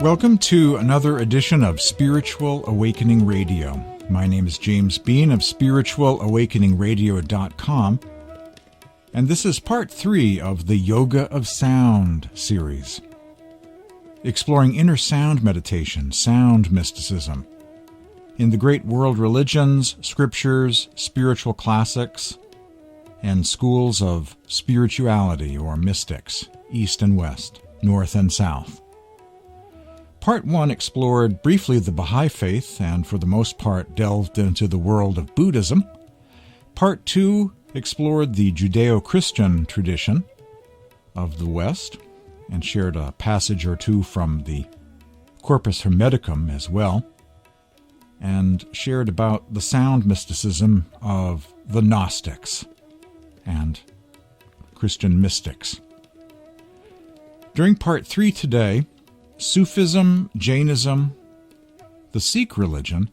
Welcome to another edition of Spiritual Awakening Radio. My name is James Bean of spiritualawakeningradio.com, and this is part 3 of the Yoga of Sound series, exploring inner sound meditation, sound mysticism, in the great world religions, scriptures, spiritual classics, and schools of spirituality or mystics, east and west, north and south. Part 1 explored briefly the Baha'i faith and, for the most part, delved into the world of Buddhism. Part 2 explored the Judeo-Christian tradition of the West and shared a passage or two from the Corpus Hermeticum as well, and shared about the sound mysticism of the Gnostics and Christian mystics. During Part 3 today, Sufism, Jainism, the Sikh religion,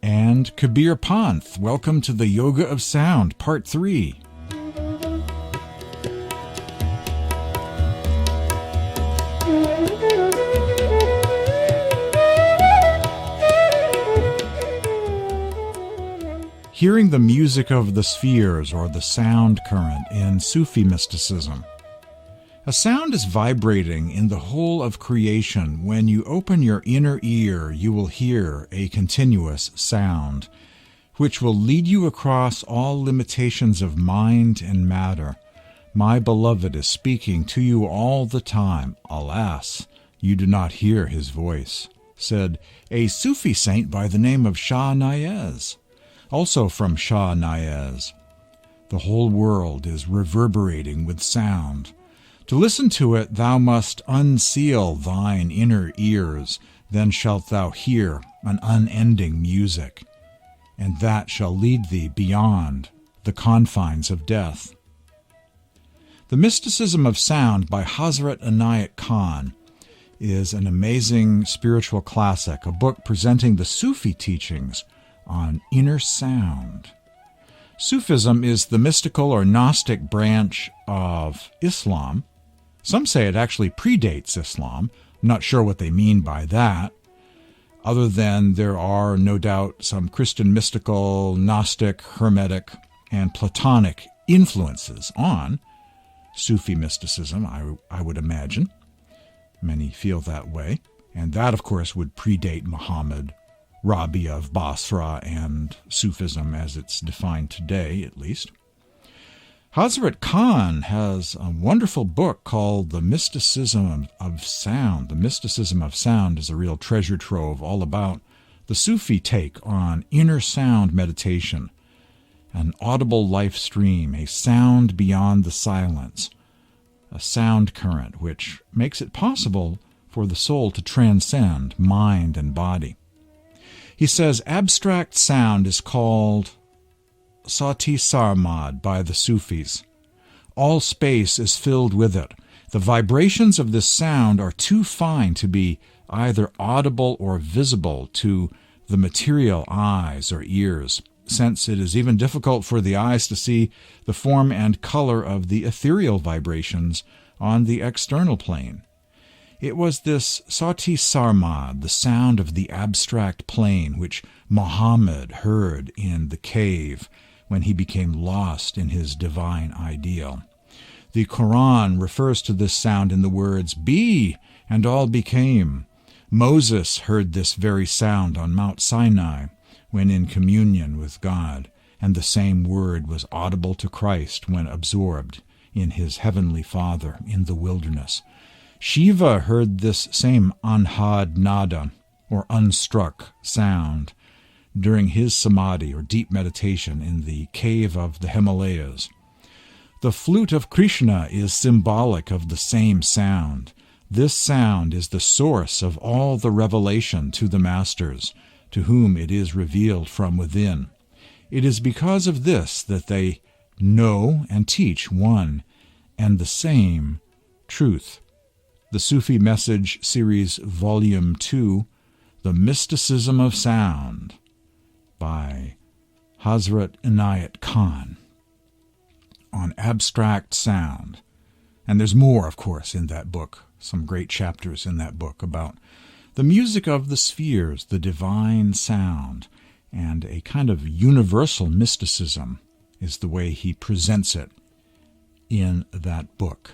and Kabir Panth. Welcome to the Yoga of Sound, Part 3. Hearing the music of the spheres, or the sound current, in Sufi mysticism. A sound is vibrating in the whole of creation. When you open your inner ear, you will hear a continuous sound, which will lead you across all limitations of mind and matter. My beloved is speaking to you all the time. Alas, you do not hear his voice, said a Sufi saint by the name of Shah Nayez. Also from Shah Nayez, the whole world is reverberating with sound. To listen to it, thou must unseal thine inner ears, then shalt thou hear an unending music, and that shall lead thee beyond the confines of death. The Mysticism of Sound by Hazrat Inayat Khan is an amazing spiritual classic, a book presenting the Sufi teachings on inner sound. Sufism is the mystical or Gnostic branch of Islam. Some say it actually predates Islam. I'm not sure what they mean by that, other than there are no doubt some Christian mystical, Gnostic, Hermetic, and Platonic influences on Sufi mysticism, I would imagine. Many feel that way, and that, of course, would predate Muhammad, Rabi of Basra, and Sufism as it's defined today, at least. Hazrat Khan has a wonderful book called The Mysticism of Sound. The Mysticism of Sound is a real treasure trove all about the Sufi take on inner sound meditation, an audible life stream, a sound beyond the silence, a sound current which makes it possible for the soul to transcend mind and body. He says abstract sound is called Sati Sarmad by the Sufis. All space is filled with it. The vibrations of this sound are too fine to be either audible or visible to the material eyes or ears, since it is even difficult for the eyes to see the form and color of the ethereal vibrations on the external plane. It was this Sati Sarmad, the sound of the abstract plane, which Muhammad heard in the cave when he became lost in his divine ideal. The Quran refers to this sound in the words, "Be, and all became." Moses heard this very sound on Mount Sinai when in communion with God, and the same word was audible to Christ when absorbed in his heavenly Father in the wilderness. Shiva heard this same anhad nada, or unstruck sound, during his samadhi or deep meditation in the cave of the Himalayas. The flute of Krishna is symbolic of the same sound. This sound is the source of all the revelation to the masters, to whom it is revealed from within. It is because of this that they know and teach one and the same truth. The Sufi Message Series, Volume 2, The Mysticism of Sound, by Hazrat Inayat Khan, on abstract sound. And there's more, of course, in that book, some great chapters in that book about The music of the spheres, the divine sound, and a kind of universal mysticism is the way he presents it in that book.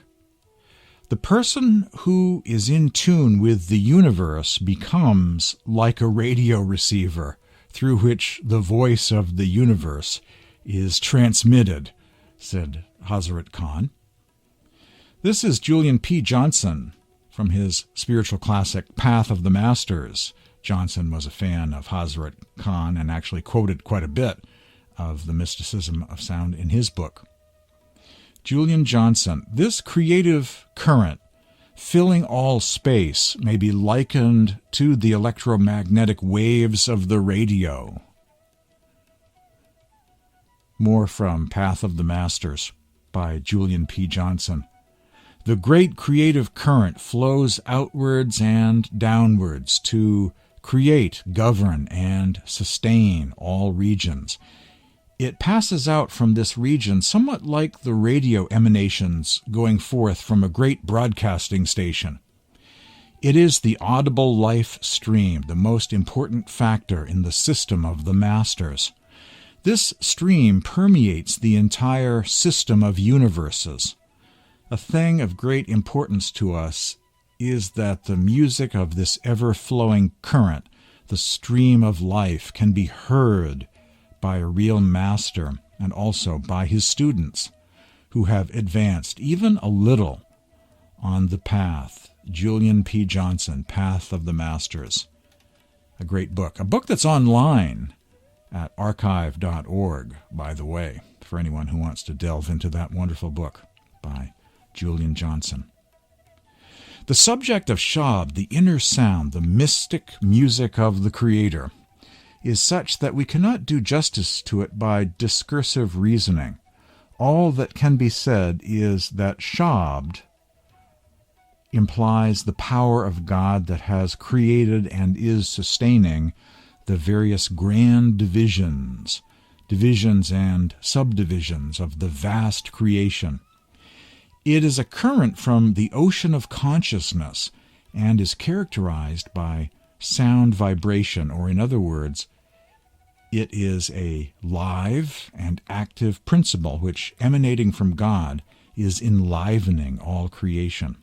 The person who is in tune with the universe becomes like a radio receiver through which the voice of the universe is transmitted, said Hazrat Khan. This is Julian P. Johnson from his spiritual classic Path of the Masters. Johnson was a fan of Hazrat Khan and actually quoted quite a bit of the Mysticism of Sound in his book. Julian Johnson, this creative current filling all space may be likened to the electromagnetic waves of the radio. More from Path of the Masters by Julian P. Johnson. The great creative current flows outwards and downwards to create, govern, and sustain all regions. It passes out from this region somewhat like the radio emanations going forth from a great broadcasting station. It is the audible life stream, the most important factor in the system of the Masters. This stream permeates the entire system of universes. A thing of great importance to us is that the music of this ever-flowing current, the stream of life, can be heard by a real master and also by his students who have advanced even a little on the path. Julian P. Johnson, Path of the Masters. A great book. A book that's online at archive.org, by the way, for anyone who wants to delve into that wonderful book by Julian Johnson. The subject of Shabd, the inner sound, the mystic music of the Creator, is such that we cannot do justice to it by discursive reasoning. All that can be said is that Shabd implies the power of God that has created and is sustaining the various grand divisions and subdivisions of the vast creation. It is a current from the ocean of consciousness and is characterized by sound vibration, or in other words, it is a live and active principle which, emanating from God, is enlivening all creation.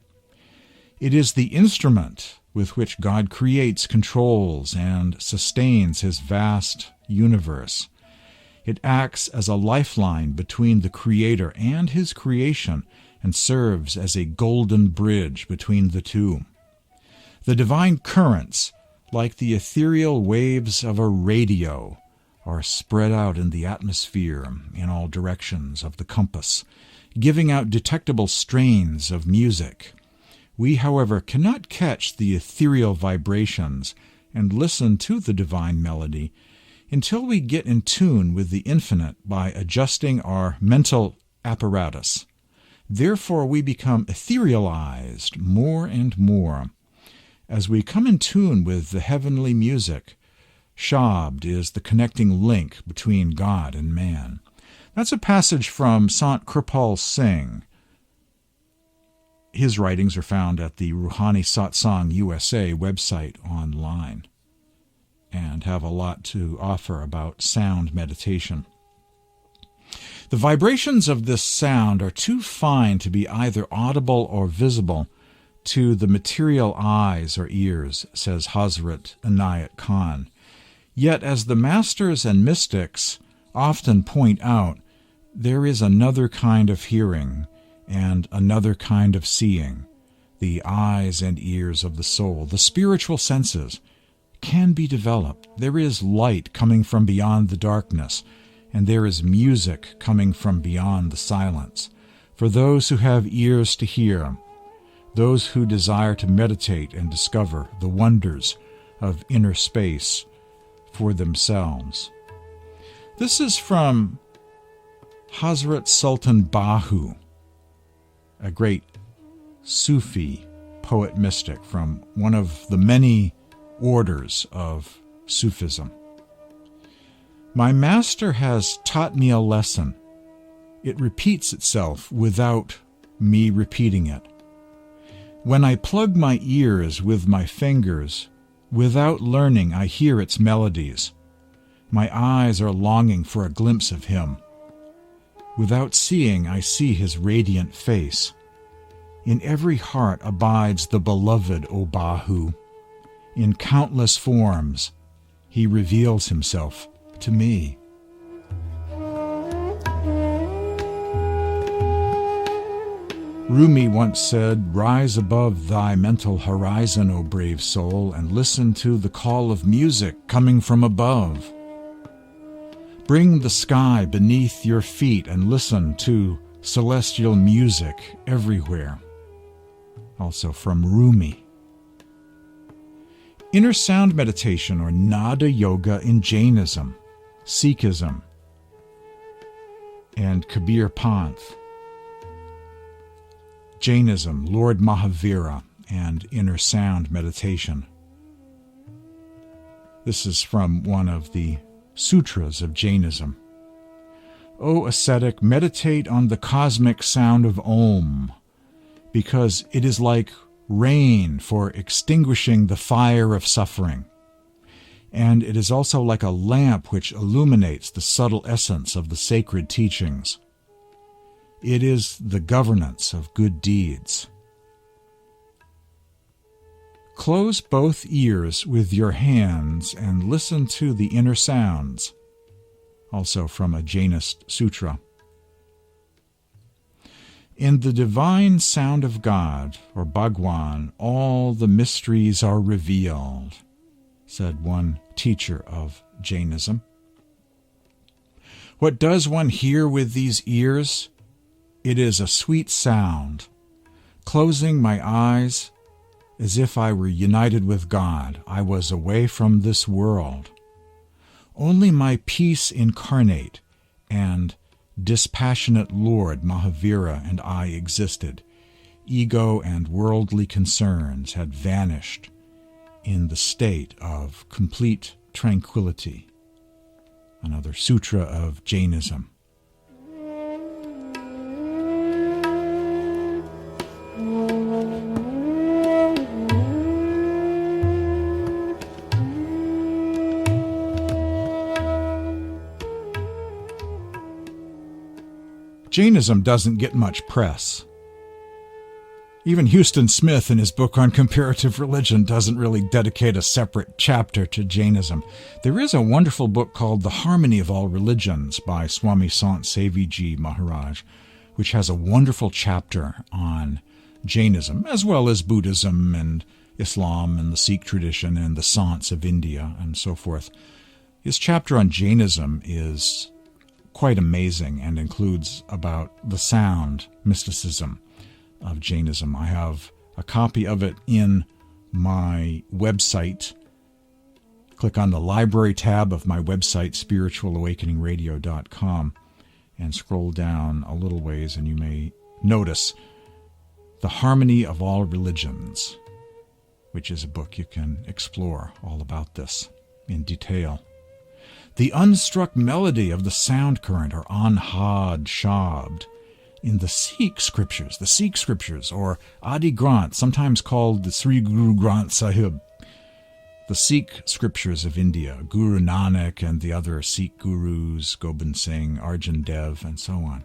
It is the instrument with which God creates, controls, and sustains his vast universe. It acts as a lifeline between the Creator and his creation and serves as a golden bridge between the two. The divine currents, like the ethereal waves of a radio, are spread out in the atmosphere in all directions of the compass, giving out detectable strains of music. We, however, cannot catch the ethereal vibrations and listen to the divine melody until we get in tune with the infinite by adjusting our mental apparatus. Therefore, we become etherealized more and more. As we come in tune with the heavenly music, Shabd is the connecting link between God and man. That's a passage from Sant Kirpal Singh. His writings are found at the Ruhani Satsang USA website online and have a lot to offer about sound meditation. The vibrations of this sound are too fine to be either audible or visible to the material eyes or ears, says Hazrat Inayat Khan. Yet, as the masters and mystics often point out, there is another kind of hearing and another kind of seeing. The eyes and ears of the soul, the spiritual senses, can be developed. There is light coming from beyond the darkness, and there is music coming from beyond the silence. For those who have ears to hear, those who desire to meditate and discover the wonders of inner space for themselves. This is from Hazrat Sultan Bahu, a great Sufi poet mystic from one of the many orders of Sufism. My master has taught me a lesson. It repeats itself without me repeating it. When I plug my ears with my fingers, Without learning, I hear its melodies. My eyes are longing for a glimpse of him. Without seeing, I see his radiant face. In every heart abides the beloved O Bahu. In countless forms, he reveals himself to me. Rumi once said, "Rise above thy mental horizon, O brave soul, and listen to the call of music coming from above. Bring the sky beneath your feet and listen to celestial music everywhere." Also from Rumi. Inner sound meditation, or Nada Yoga, in Jainism, Sikhism, and Kabir Panth. Jainism, Lord Mahavira, and inner sound meditation. This is from one of the sutras of Jainism. O ascetic, meditate on the cosmic sound of Om, because it is like rain for extinguishing the fire of suffering, and it is also like a lamp which illuminates the subtle essence of the sacred teachings. It is the governance of good deeds. Close both ears with your hands and listen to the inner sounds. Also from a Jainist sutra. In the divine sound of God, or Bhagawan, all the mysteries are revealed, said one teacher of Jainism. What does one hear with these ears? It is a sweet sound. Closing my eyes, as if I were united with God, I was away from this world. Only my peace incarnate and dispassionate Lord Mahavira and I existed. Ego and worldly concerns had vanished in the state of complete tranquility. Another sutra of Jainism. Jainism doesn't get much press. Even Houston Smith, in his book on comparative religion, doesn't really dedicate a separate chapter to Jainism. There is a wonderful book called The Harmony of All Religions by Swami Sant Saviji Maharaj, which has a wonderful chapter on Jainism, as well as Buddhism and Islam and the Sikh tradition and the Sants of India and so forth. His chapter on Jainism is quite amazing and includes about the sound mysticism of Jainism. I have a copy of it in my website. Click on the library tab of my website, spiritualawakeningradio.com, and scroll down a little ways and you may notice The Harmony of All Religions, which is a book you can explore all about this in detail. The unstruck melody of the sound current, or Anhad Shabd, in the Sikh Scriptures, or Adi Granth, sometimes called the Sri Guru Granth Sahib, the Sikh Scriptures of India, Guru Nanak and the other Sikh gurus, Gobind Singh, Arjan Dev, and so on.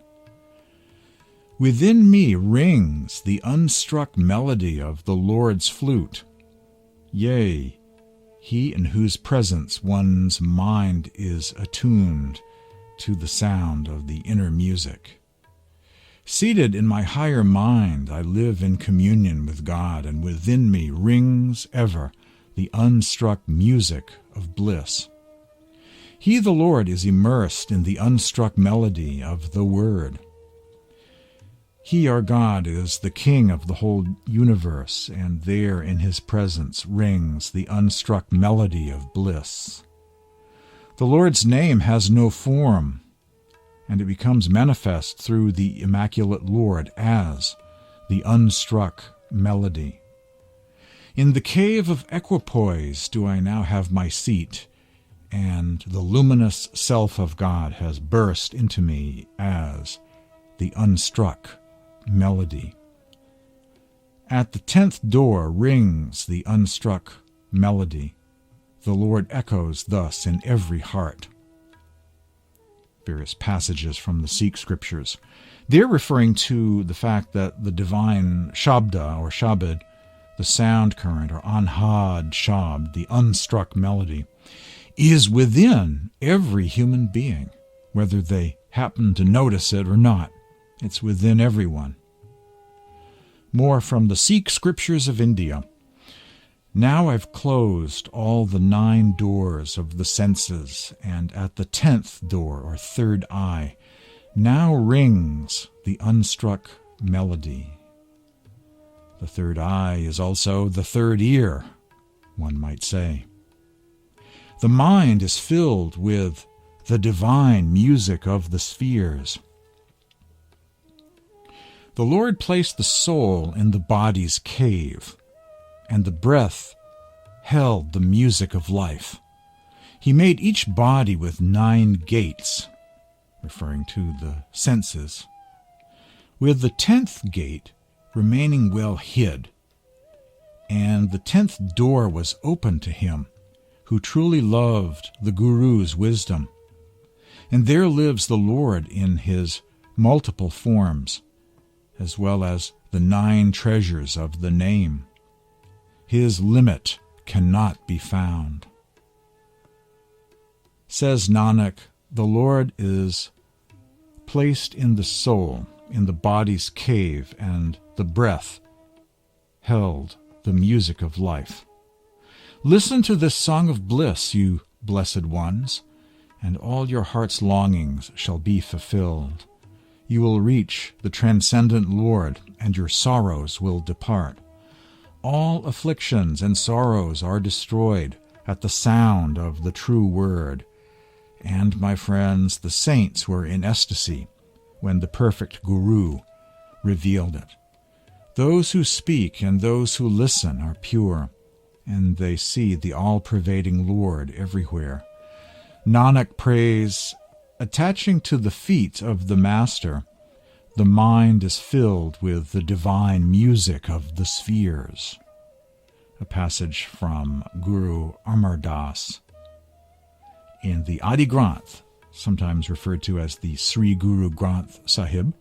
Within me rings the unstruck melody of the Lord's flute. Yea, he in whose presence one's mind is attuned to the sound of the inner music. Seated in my higher mind, I live in communion with God, and within me rings ever the unstruck music of bliss. He, the Lord, is immersed in the unstruck melody of the Word. He, our God, is the King of the whole universe, and there in his presence rings the unstruck melody of bliss. The Lord's name has no form, and it becomes manifest through the Immaculate Lord as the unstruck melody. In the cave of equipoise do I now have my seat, and the luminous self of God has burst into me as the unstruck melody. At the 10th door rings the unstruck melody. The Lord echoes thus in every heart. Various passages from the Sikh Scriptures. They're referring to the fact that the divine Shabda or Shabd, the sound current, or Anhad Shabd, the unstruck melody, is within every human being, whether they happen to notice it or not. It's within everyone. More from the Sikh Scriptures of India. Now I've closed all the 9 doors of the senses, and at the 10th door, or third eye, now rings the unstruck melody. The third eye is also the third ear, one might say. The mind is filled with the divine music of the spheres. The Lord placed the soul in the body's cave, and the breath held the music of life. He made each body with 9 gates, referring to the senses, with the 10th gate remaining well hid, and the 10th door was open to him who truly loved the Guru's wisdom. And there lives the Lord in his multiple forms, as well as the 9 treasures of the name. His limit cannot be found. Says Nanak, the Lord is placed in the soul, in the body's cave, and the breath held the music of life. Listen to this song of bliss, you blessed ones, and all your heart's longings shall be fulfilled. You will reach the transcendent Lord, and your sorrows will depart. All afflictions and sorrows are destroyed at the sound of the true word. And, my friends, the saints were in ecstasy when the perfect Guru revealed it. Those who speak and those who listen are pure, and they see the all-pervading Lord everywhere. Nanak prays, attaching to the feet of the Master, the mind is filled with the divine music of the spheres. A passage from Guru Amar Das. In the Adi Granth, sometimes referred to as the Sri Guru Granth Sahib,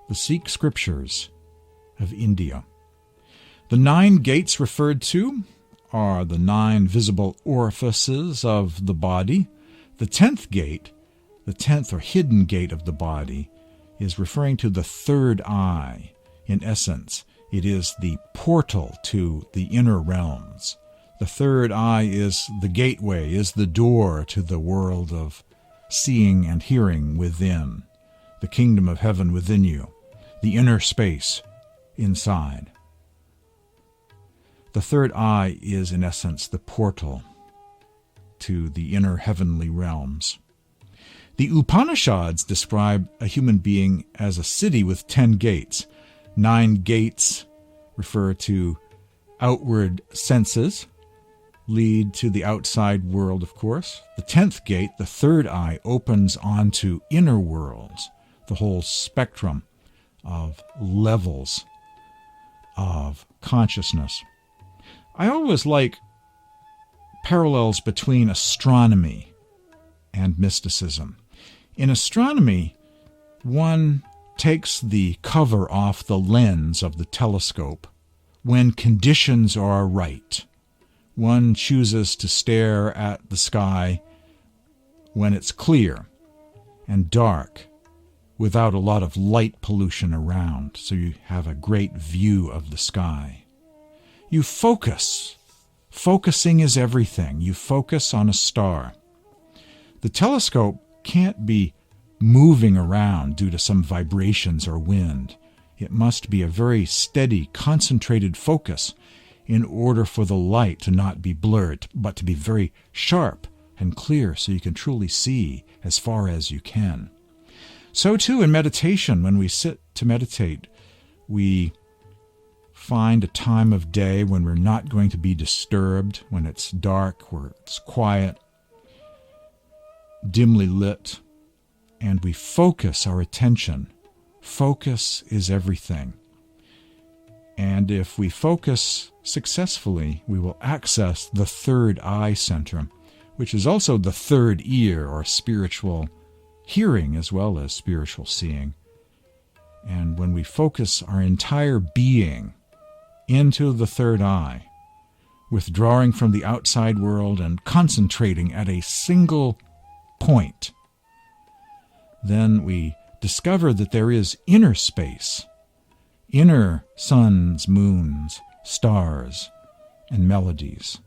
the Sikh Scriptures of India. The 9 gates referred to are the 9 visible orifices of the body. The 10th gate, the 10th or hidden gate of the body, is referring to the third eye. In essence, it is the portal to the inner realms. The third eye is the gateway, is the door to the world of seeing and hearing within, the kingdom of heaven within you, the inner space inside. The third eye is, in essence, the portal to the inner heavenly realms. The Upanishads describe a human being as a city with 10 gates. 9 gates refer to outward senses, lead to the outside world, of course. The 10th gate, the third eye, opens onto inner worlds, the whole spectrum of levels of consciousness. I always like parallels between astronomy and mysticism. In astronomy, one takes the cover off the lens of the telescope when conditions are right. One chooses to stare at the sky when it's clear and dark, without a lot of light pollution around, so you have a great view of the sky. You focus. Focusing is everything. You focus on a star. The telescope can't be moving around due to some vibrations or wind. It must be a very steady, concentrated focus in order for the light to not be blurred, but to be very sharp and clear so you can truly see as far as you can. So too in meditation, when we sit to meditate, we find a time of day when we're not going to be disturbed, when it's dark, where it's quiet, dimly lit, and we focus our attention. Focus is everything. And if we focus successfully, we will access the third eye center, which is also the third ear, or spiritual hearing as well as spiritual seeing. And when we focus our entire being into the third eye, withdrawing from the outside world and concentrating at a single point, then we discover that there is inner space, inner suns, moons, stars, and melodies,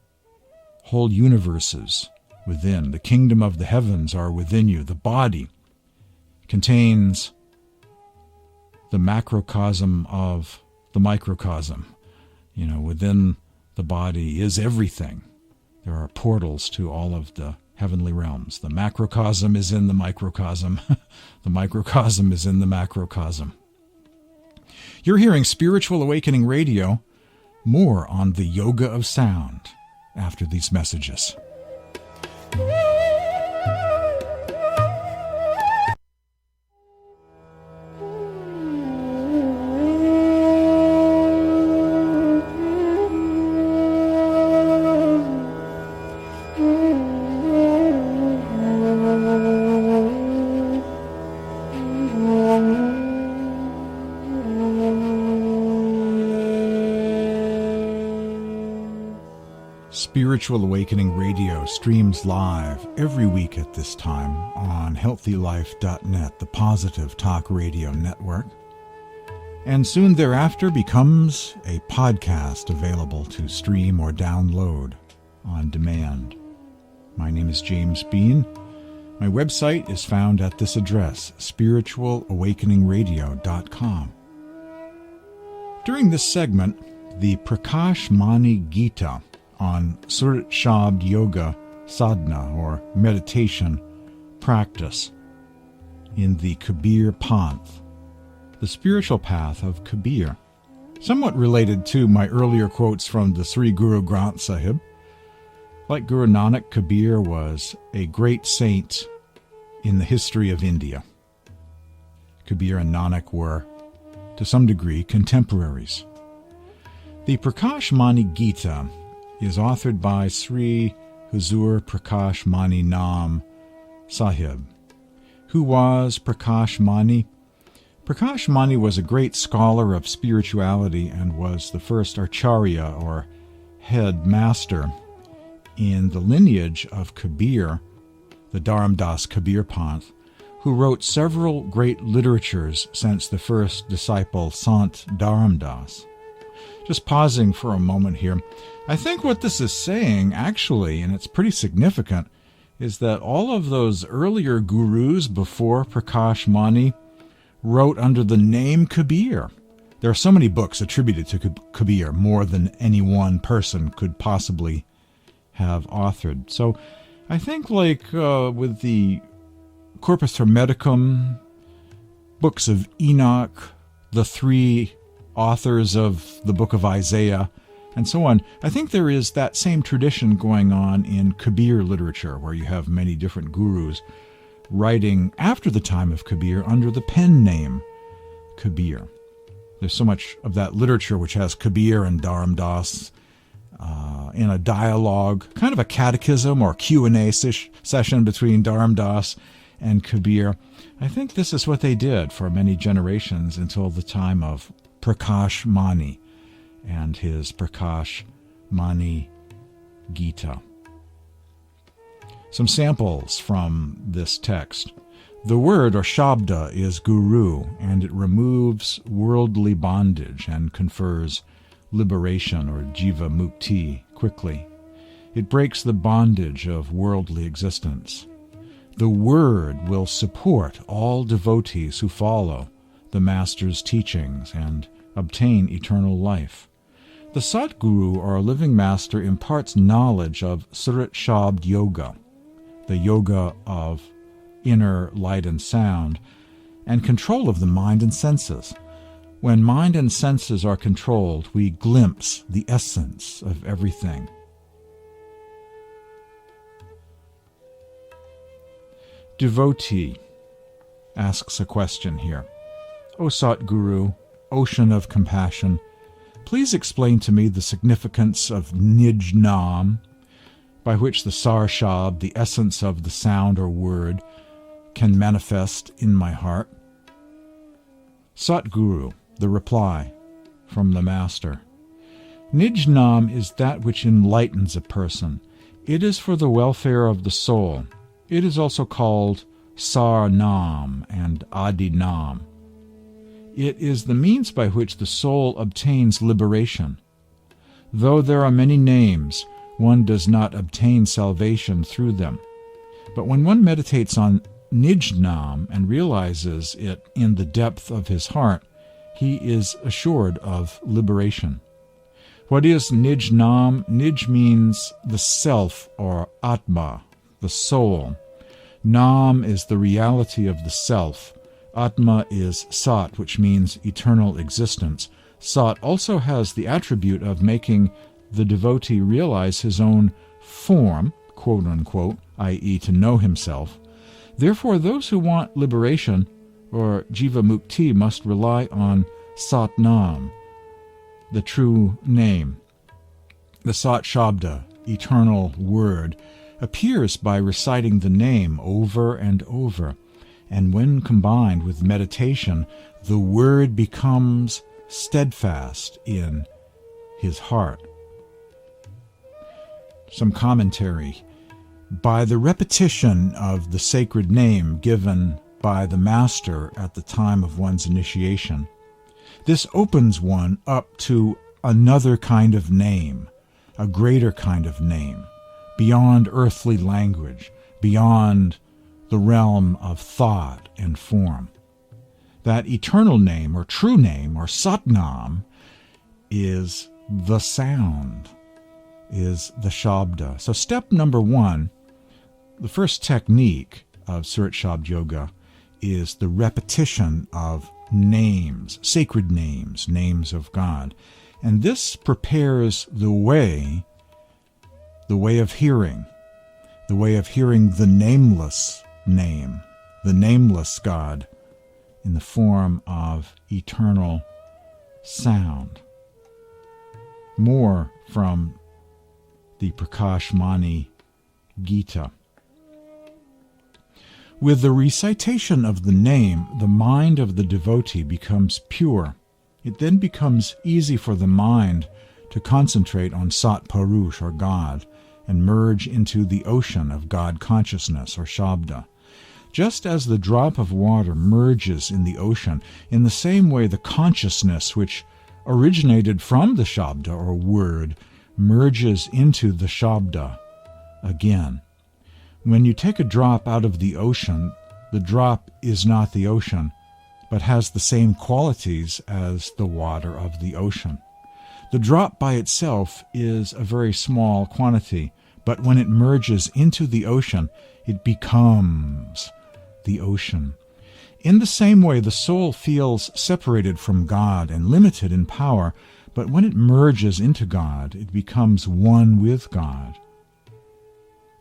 whole universes within. The kingdom of the heavens are within you. The body contains the macrocosm of the microcosm. Within the body is everything. There are portals to all of the heavenly realms. The macrocosm is in the microcosm. The microcosm is in the macrocosm. You're hearing Spiritual Awakening Radio. More on the yoga of sound after these messages. Spiritual Awakening Radio streams live every week at this time on healthylife.net, the Positive Talk Radio Network, and soon thereafter becomes a podcast available to stream or download on demand. My name is James Bean. My website is found at this address, spiritualawakeningradio.com. During this segment, the Prakash Mani Gita on Surat Shabd Yoga Sadhana, or meditation practice, in the Kabir Panth, the spiritual path of Kabir. Somewhat related to my earlier quotes from the Sri Guru Granth Sahib. Like Guru Nanak, Kabir was a great saint in the history of India. Kabir and Nanak were, to some degree, contemporaries. The Prakash Mani Gita is authored by Sri Huzur Prakash Mani Nam Sahib. Who was Prakash Mani? Prakash Mani was a great scholar of spirituality and was the first Acharya, or head master, in the lineage of Kabir, the Dharamdas Kabir Panth, who wrote several great literatures since the first disciple, Sant Dharamdas. Just pausing for a moment here, I think what this is saying, actually, and it's pretty significant, is that all of those earlier gurus before Prakash Mani wrote under the name Kabir. There are so many books attributed to Kabir, more than any one person could possibly have authored. So I think with the Corpus Hermeticum, books of Enoch, the three authors of the book of Isaiah, and so on, I think there is that same tradition going on in Kabir literature, where you have many different gurus writing after the time of Kabir under the pen name Kabir. There's so much of that literature which has Kabir and Dharamdas in a dialogue, kind of a catechism or Q&A session between Dharamdas and Kabir. I think this is what they did for many generations until the time of Prakash Mani and his Prakash Mani Gita. Some samples from this text. The word, or Shabda, is guru, and it removes worldly bondage and confers liberation, or jiva mukti, quickly. It breaks the bondage of worldly existence. The word will support all devotees who follow the Master's teachings and obtain eternal life. The Satguru, or living master, imparts knowledge of Surat Shabd Yoga, the yoga of inner light and sound, and control of the mind and senses. When mind and senses are controlled, we glimpse the essence of everything. Devotee asks a question here. O Satguru, ocean of compassion, Please explain to me the significance of Nij Nam, by which the Sar Shabd, the essence of the sound or word, can manifest in my heart. Satguru, the reply from the Master. Nij Nam is that which enlightens a person. It is for the welfare of the soul. It is also called Sar Nam and Adi Nam. It is the means by which the soul obtains liberation. Though there are many names, one does not obtain salvation through them. But when one meditates on Nij Nam and realizes it in the depth of his heart, he is assured of liberation. What is Nij Nam? Nij means the self or Atma, the soul. Nam is the reality of the self. Atma is Sat, which means eternal existence. Sat also has the attribute of making the devotee realize his own form, quote-unquote, i.e. to know himself. Therefore, those who want liberation, or Jiva Mukti, must rely on Sat Nam, the true name. The Sat Shabda, eternal word, appears by reciting the name over and over, and when combined with meditation, the word becomes steadfast in his heart. Some commentary. By the repetition of the sacred name given by the Master at the time of one's initiation, this opens one up to another kind of name, a greater kind of name, beyond earthly language, beyond the realm of thought and form. That eternal name, or true name, or Satnam, is the sound, is the Shabda. So step number one, the first technique of Surat Shabd Yoga, is the repetition of names, sacred names, names of God. And this prepares the way of hearing, the nameless name, the nameless God, in the form of eternal sound. More from the Prakashmani Gita. With the recitation of the name, the mind of the devotee becomes pure. It then becomes easy for the mind to concentrate on Sat Purush, or God, and merge into the ocean of God consciousness, or Shabda. Just as the drop of water merges in the ocean, in the same way the consciousness which originated from the Shabda, or word, merges into the Shabda again. When you take a drop out of the ocean, the drop is not the ocean, but has the same qualities as the water of the ocean. The drop by itself is a very small quantity, but when it merges into the ocean, it becomes the ocean. In the same way, the soul feels separated from God and limited in power, but when it merges into God, it becomes one with God,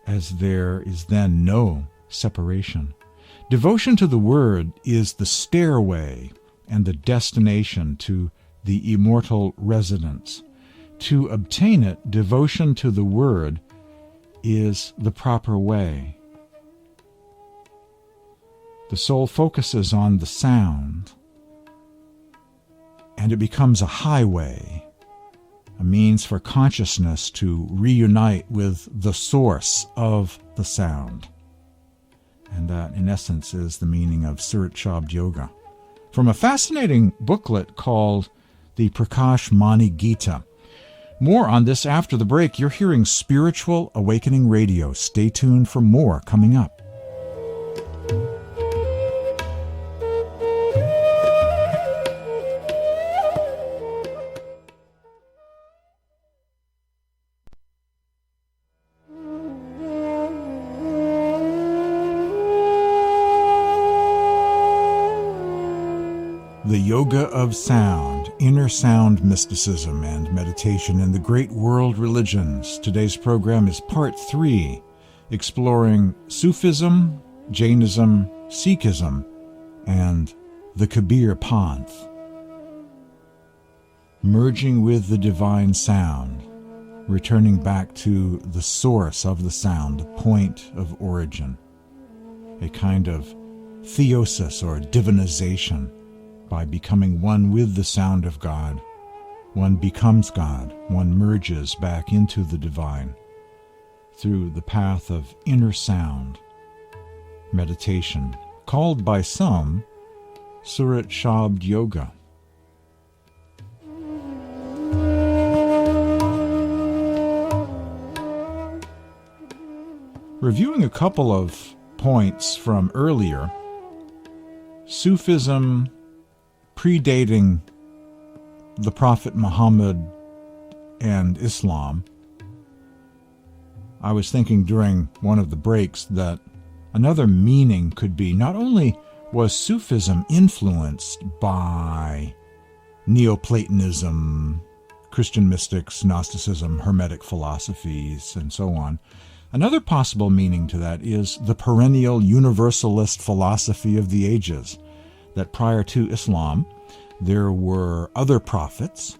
as there is then no separation. Devotion to the Word is the stairway and the destination to the immortal residence. To obtain it, devotion to the Word is the proper way. The soul focuses on the sound, and it becomes a highway, a means for consciousness to reunite with the source of the sound. And that, in essence, is the meaning of Surat Shabd Yoga. From a fascinating booklet called the Prakashmani Gita. More on this after the break. You're hearing Spiritual Awakening Radio. Stay tuned for more coming up. The Yoga of Sound, Inner Sound Mysticism and Meditation in the Great World Religions. Today's program is Part 3, exploring Sufism, Jainism, Sikhism, and the Kabir Panth. merging with the divine sound, returning back to the source of the sound, the point of origin, a kind of theosis or divinization. By becoming one with the sound of God, one becomes God, one merges back into the divine through the path of inner sound, meditation, called by some Surat Shabd Yoga. Reviewing a couple of points from earlier, Sufism predating the Prophet Muhammad and Islam, I was thinking during one of the breaks that another meaning could be not only was Sufism influenced by Neoplatonism, Christian mystics, Gnosticism, Hermetic philosophies, and so on. Another possible meaning to that is the perennial universalist philosophy of the ages, that prior to Islam, there were other prophets.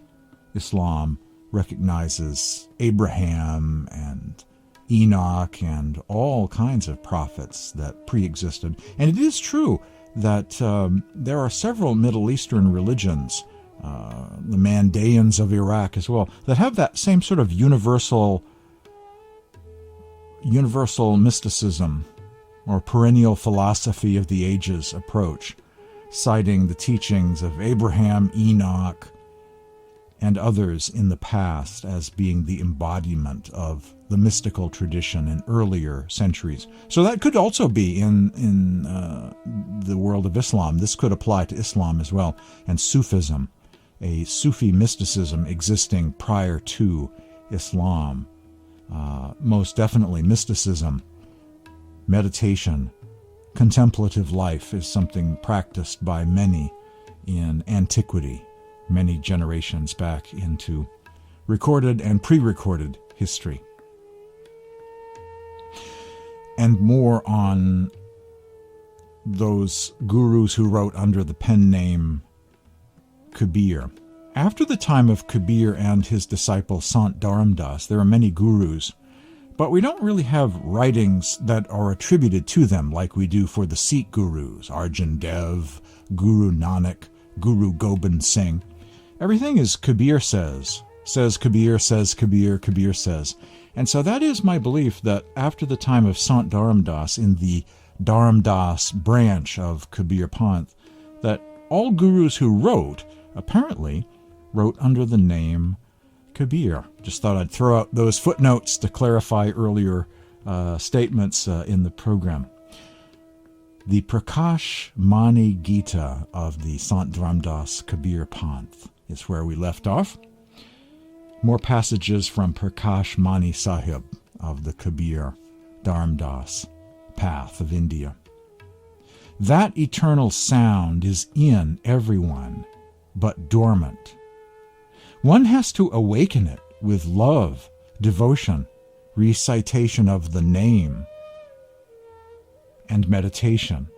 Islam recognizes Abraham and Enoch and all kinds of prophets that pre-existed. And it is true that there are several Middle Eastern religions, the Mandaeans of Iraq as well, that have that same sort of universal mysticism or perennial philosophy of the ages approach, citing the teachings of Abraham, Enoch, and others in the past as being the embodiment of the mystical tradition in earlier centuries. So that could also be in the world of Islam. This could apply to Islam as well, and Sufism, a Sufi mysticism existing prior to Islam. Most definitely mysticism, meditation, contemplative life is something practiced by many in antiquity, many generations back into recorded and pre-recorded history. And more on those gurus who wrote under the pen name Kabir. After the time of Kabir and his disciple Sant Dharamdas, there are many gurus, but we don't really have writings that are attributed to them like we do for the Sikh gurus, Arjan Dev, Guru Nanak, Guru Gobind Singh. Everything is Kabir says Kabir, says Kabir, Kabir says. And so that is my belief that after the time of Sant Dharamdas, in the Dharamdas branch of Kabir Panth, that all gurus who wrote apparently wrote under the name Kabir. Just thought I'd throw out those footnotes to clarify earlier statements in the program. The Prakash Mani Gita of the Sant Dharamdas Kabir Panth is where we left off. More passages from Prakash Mani Sahib of the Kabir Dharamdas Path of India. That eternal sound is in everyone, but dormant. One has to awaken it with love, devotion, recitation of the name, and meditation.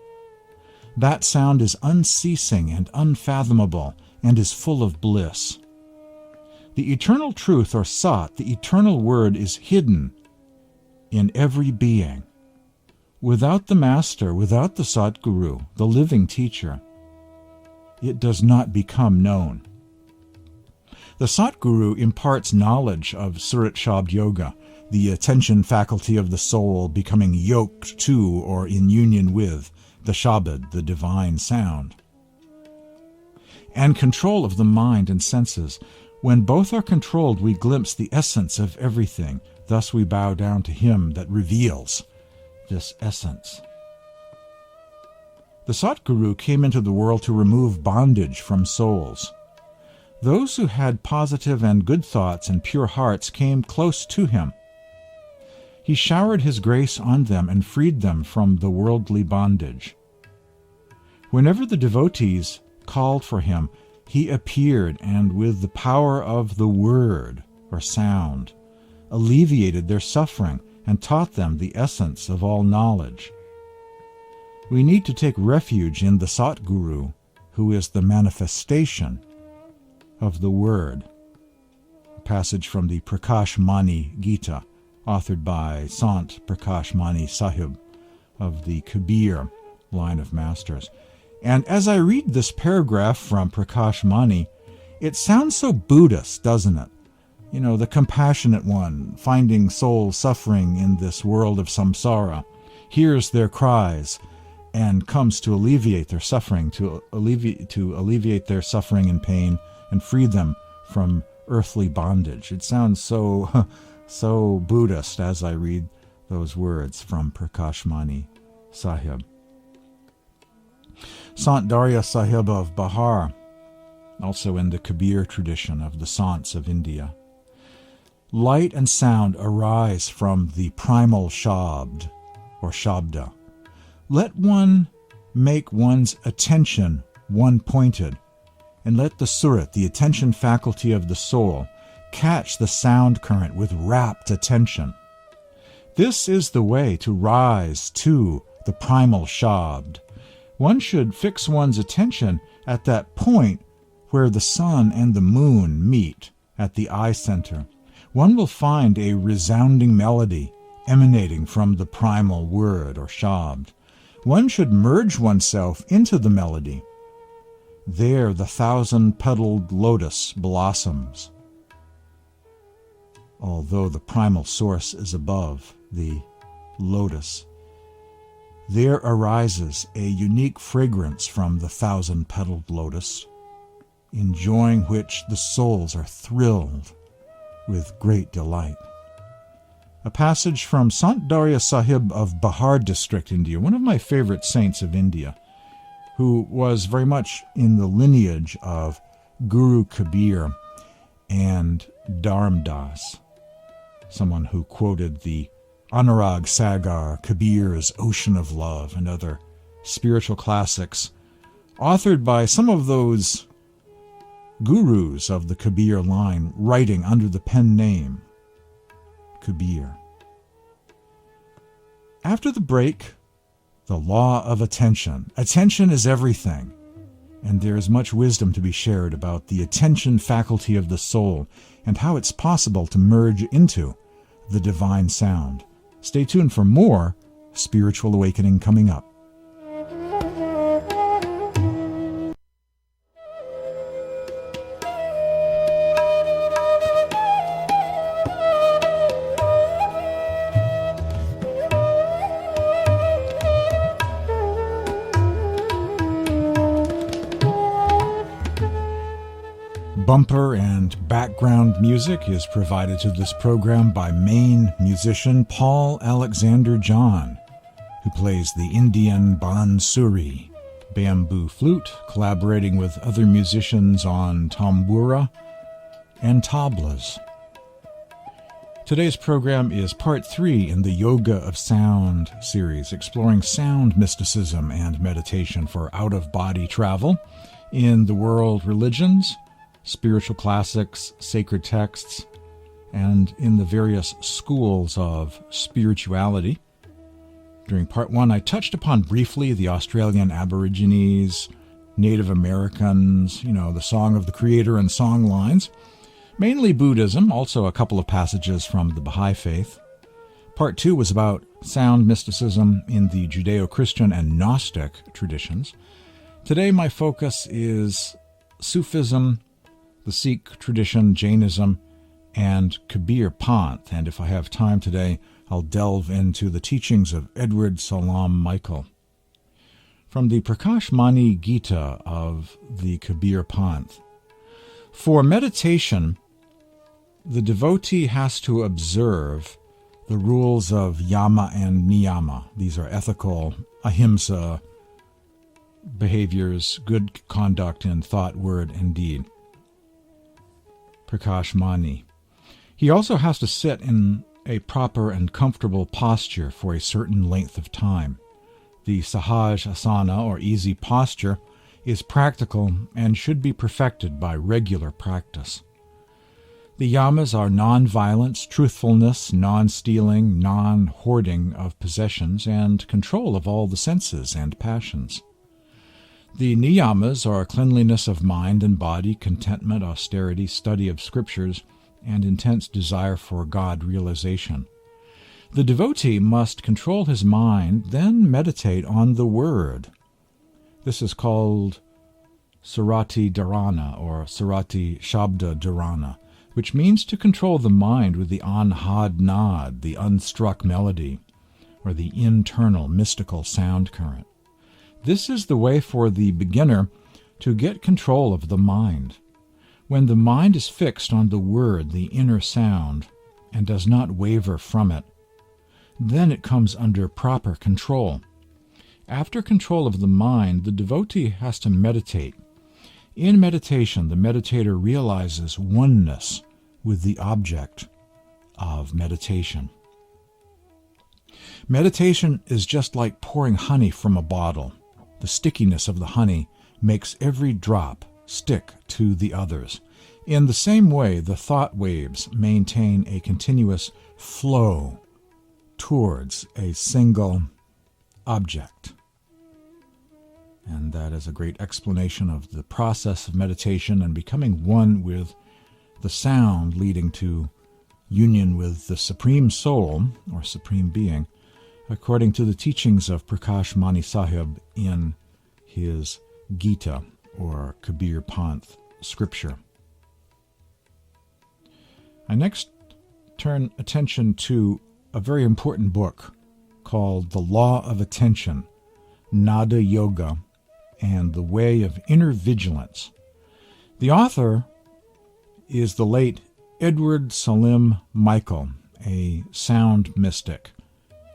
That sound is unceasing and unfathomable and is full of bliss. The eternal truth or Sat, the eternal word, is hidden in every being. Without the Master, without the Satguru, the living teacher, it does not become known. The Satguru imparts knowledge of Surat Shabd Yoga, the attention faculty of the soul becoming yoked to or in union with the Shabd, the divine sound, and control of the mind and senses. When both are controlled, we glimpse the essence of everything. Thus we bow down to him that reveals this essence. The Satguru came into the world to remove bondage from souls. Those who had positive and good thoughts and pure hearts came close to him. He showered his grace on them and freed them from the worldly bondage. Whenever the devotees called for him, he appeared and with the power of the word or sound alleviated their suffering and taught them the essence of all knowledge. We need to take refuge in the Satguru, who is the manifestation of the Word. A passage from the Prakash Mani Gita, authored by Sant Prakash Mani Sahib of the Kabir line of masters. And as I read this paragraph from Prakash Mani, it sounds so Buddhist, doesn't it? You know, the compassionate one, finding souls suffering in this world of samsara, hears their cries and comes to alleviate their suffering, to alleviate their suffering and pain and free them from earthly bondage. It sounds so Buddhist as I read those words from Prakash Mani Sahib. Sant Darya Sahib of Bihar, also in the Kabir tradition of the Sants of India. Light and sound arise from the primal Shabd, or Shabda. Let one make one's attention one-pointed, and let the surat, the attention faculty of the soul, catch the sound current with rapt attention. This is the way to rise to the primal Shabd. One should fix one's attention at that point where the sun and the moon meet at the eye center. One will find a resounding melody emanating from the primal word or Shabd. One should merge oneself into the melody. There the 1,000-petaled lotus blossoms. Although the primal source is above the lotus, there arises a unique fragrance from the 1,000-petaled lotus, enjoying which the souls are thrilled with great delight. A passage from Sant Darya Sahib of Bihar district, India, one of my favorite saints of India, who was very much in the lineage of Guru Kabir and Dharmdas, someone who quoted the Anurag Sagar, Kabir's Ocean of Love, and other spiritual classics, authored by some of those gurus of the Kabir line, writing under the pen name Kabir. After the break, the law of attention. Attention is everything, and there is much wisdom to be shared about the attention faculty of the soul and how it's possible to merge into the divine sound. Stay tuned for more Spiritual Awakening coming up. Bumper and background music is provided to this program by Maine musician Paul Alexander John, who plays the Indian bansuri, bamboo flute, collaborating with other musicians on tambura and tablas. Today's program is part 3 in the Yoga of Sound series, exploring sound mysticism and meditation for out-of-body travel in the world religions, spiritual classics, sacred texts, and in the various schools of spirituality. During part 1, I touched upon briefly the Australian Aborigines, Native Americans, the Song of the Creator and song lines, mainly Buddhism, also a couple of passages from the Baha'i faith. Part 2 was about sound mysticism in the Judeo-Christian and Gnostic traditions. Today my focus is Sufism, the Sikh tradition, Jainism, and Kabir Panth. And if I have time today, I'll delve into the teachings of Edward Salim Michael. From the Prakash Mani Gita of the Kabir Panth. For meditation, the devotee has to observe the rules of yama and niyama. These are ethical, ahimsa behaviors, good conduct in thought, word, and deed. Prakash Mani. He also has to sit in a proper and comfortable posture for a certain length of time. The Sahaj asana, or easy posture, is practical and should be perfected by regular practice. The yamas are non-violence, truthfulness, non-stealing, non-hoarding of possessions, and control of all the senses and passions. The niyamas are cleanliness of mind and body, contentment, austerity, study of scriptures, and intense desire for God realization. The devotee must control his mind, then meditate on the word. This is called Surati Dharana or Surati Shabda Dharana, which means to control the mind with the anhad nad, the unstruck melody, or the internal mystical sound current. This is the way for the beginner to get control of the mind. When the mind is fixed on the word, the inner sound, and does not waver from it, then it comes under proper control. After control of the mind, the devotee has to meditate. In meditation, the meditator realizes oneness with the object of meditation. Meditation is just like pouring honey from a bottle. The stickiness of the honey makes every drop stick to the others. In the same way, the thought waves maintain a continuous flow towards a single object. And that is a great explanation of the process of meditation and becoming one with the sound, leading to union with the Supreme Soul, or Supreme Being, according to the teachings of Prakash Mani Sahib in his Gita, or Kabir Panth scripture. I next turn attention to a very important book called The Law of Attention, Nada Yoga, and The Way of Inner Vigilance. The author is the late Edward Salim Michael, a sound mystic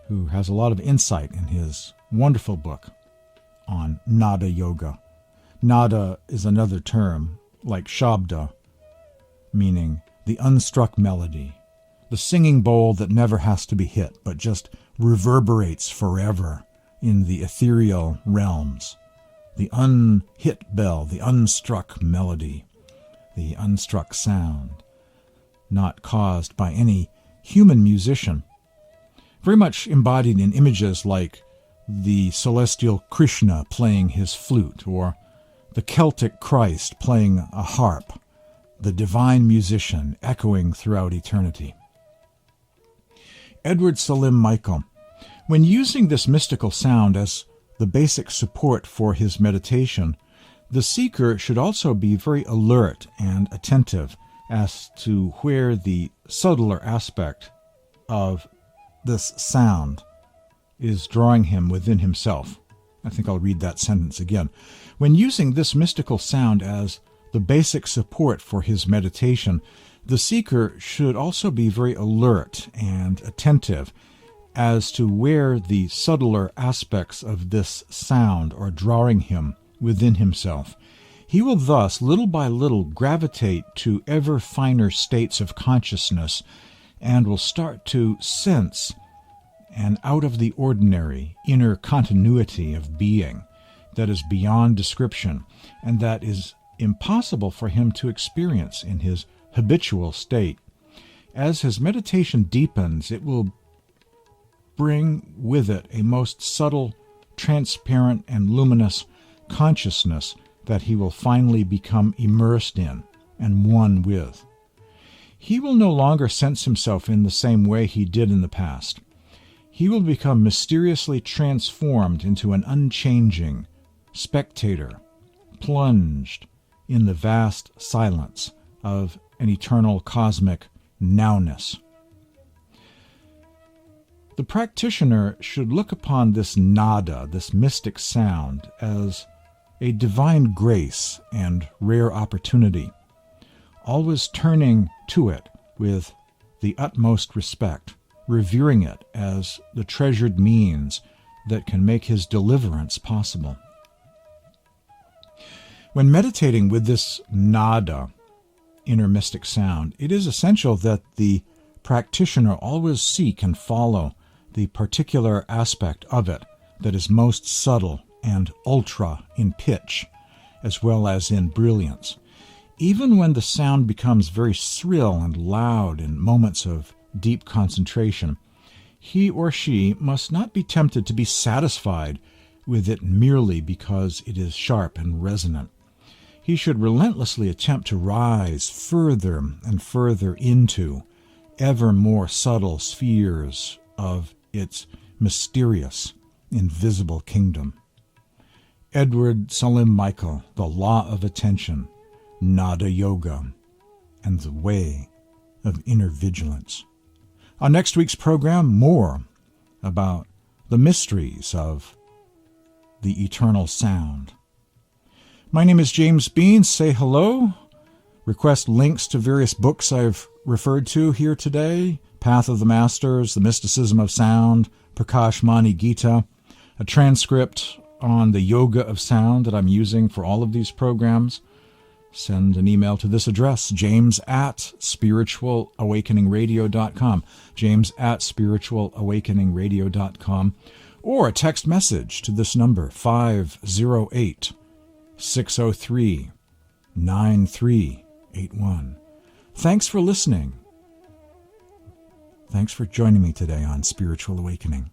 who has a lot of insight in his wonderful book on Nada Yoga. Nada is another term, like Shabda, meaning the unstruck melody, the singing bowl that never has to be hit, but just reverberates forever in the ethereal realms. The unhit bell, the unstruck melody, the unstruck sound, not caused by any human musician. Very much embodied in images like the celestial Krishna playing his flute, or the Celtic Christ playing a harp, the divine musician echoing throughout eternity. Edward Salim Michael, when using this mystical sound as the basic support for his meditation, the seeker should also be very alert and attentive as to where the subtler aspect of this sound is drawing him within himself. I think I'll read that sentence again. When using this mystical sound as the basic support for his meditation, the seeker should also be very alert and attentive as to where the subtler aspects of this sound are drawing him within himself. He will thus, little by little, gravitate to ever finer states of consciousness and will start to sense an out-of-the-ordinary inner continuity of being that is beyond description and that is impossible for him to experience in his habitual state. As his meditation deepens, it will bring with it a most subtle, transparent, and luminous consciousness that he will finally become immersed in and one with. He will no longer sense himself in the same way he did in the past. He will become mysteriously transformed into an unchanging spectator, plunged in the vast silence of an eternal cosmic nowness. The practitioner should look upon this nada, this mystic sound, as a divine grace and rare opportunity, always turning to it with the utmost respect, revering it as the treasured means that can make his deliverance possible. When meditating with this nada, inner mystic sound, it is essential that the practitioner always seek and follow the particular aspect of it that is most subtle and ultra in pitch, as well as in brilliance. Even when the sound becomes very shrill and loud in moments of deep concentration, he or she must not be tempted to be satisfied with it merely because it is sharp and resonant. He should relentlessly attempt to rise further and further into ever more subtle spheres of its mysterious, invisible kingdom. Edward Salim Michael, The Law of Attention, Nada Yoga, and the Way of Inner Vigilance. On next week's program, more about the mysteries of the eternal sound. My name is James Bean. Say hello. Request links to various books I've referred to here today. Path of the Masters, The Mysticism of Sound, Prakash Mani Gita, a transcript on the Yoga of Sound that I'm using for all of these programs. Send an email to this address, james@spiritualawakeningradio.com, james@spiritualawakeningradio.com, or a text message to this number, 508-603-9381. Thanks for listening. Thanks for joining me today on Spiritual Awakening.